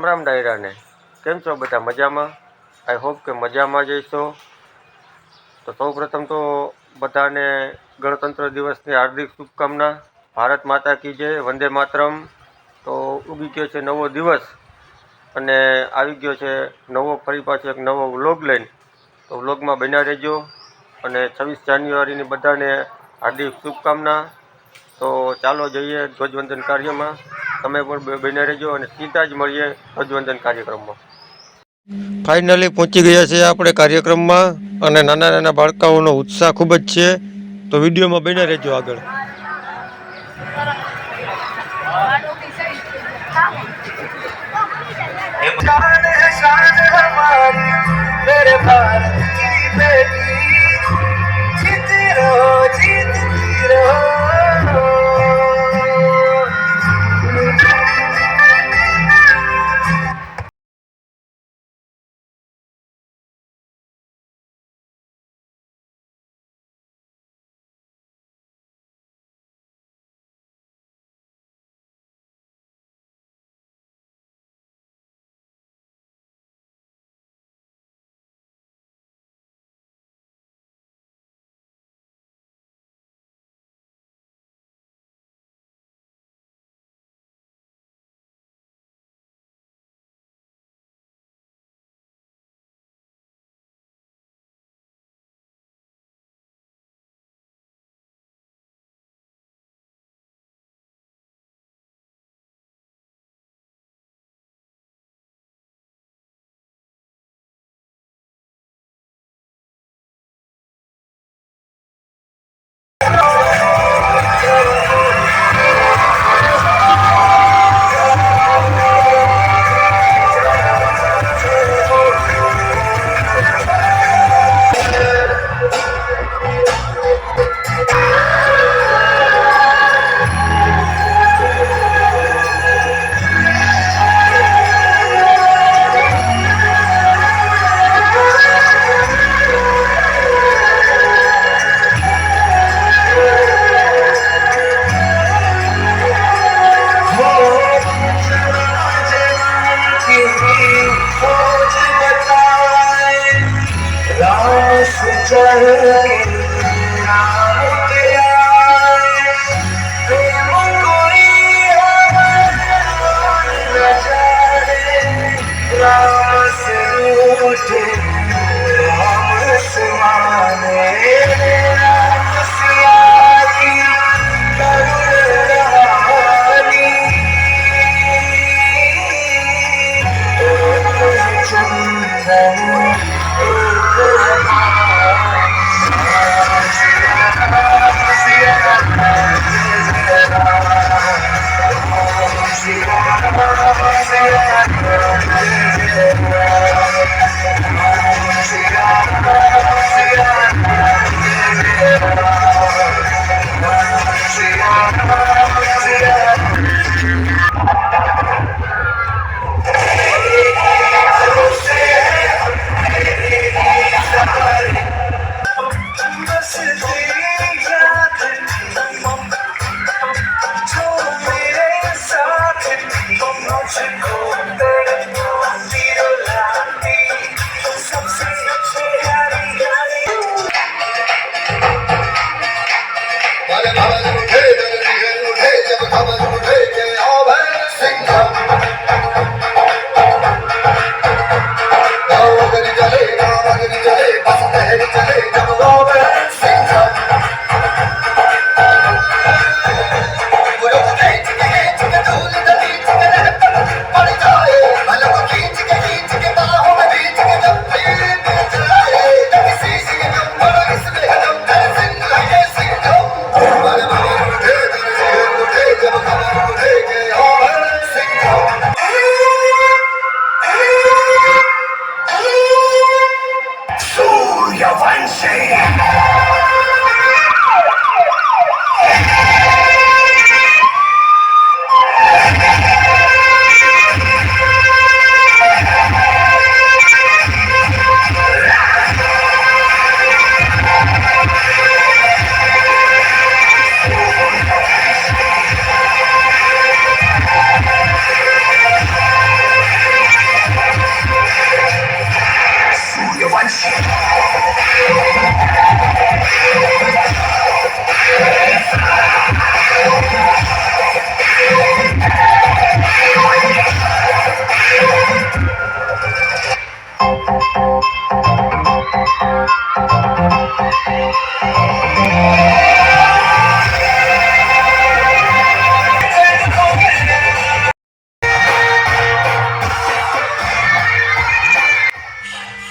રામ રામ ડાયરાને. કેમ છો બધા? મજામાં? આઈ હોપ કે મજામાં જ હશો. તો સૌપ્રથમ તો બધાને ગણતંત્ર દિવસની હાર્દિક શુભકામના. ભારત માતા કી જય, વંદે માતરમ. તો ઉગી ગયો છે નવો દિવસ અને આવી ગયો છે નવો ફરી પાછો એક નવો વ્લોગ લઈને. તો વ્લોગમાં બન્યા રહેજો અને 26 જાન્યુઆરીની બધાને હાર્દિક શુભકામના. તો ચાલો જઈએ ધ્વજવંદન કાર્યમાં. તમે પણ બન્યા રહેજો અને સીધા જ મળીએ ધ્વજવંદન કાર્યક્રમમાં. ફાઇનલી પહોંચી ગયા છે આપણે કાર્યક્રમમાં અને નાના નાના બાળકાઓનો ઉત્સાહ ખૂબ જ છે. તો વિડીયોમાં બન્યા રહેજો આગળ.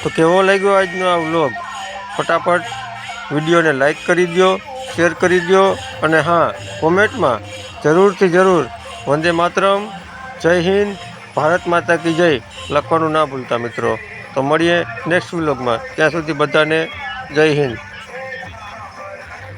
તો કેવો લાગ્યો આજનો આ વ્લોગ? ફટાફટ વિડીયોને લાઈક કરી દો, શેર કરી દો અને હા, કોમેન્ટમાં જરૂરથી જરૂર વંદે માતરમ, જય હિન્દ, ભારત માતા કી જય લખવાનું ના ભૂલતા મિત્રો. તો મળીએ નેક્સ્ટ વ્લોગમાં. ત્યાં સુધી બધાને જય હિન્દ.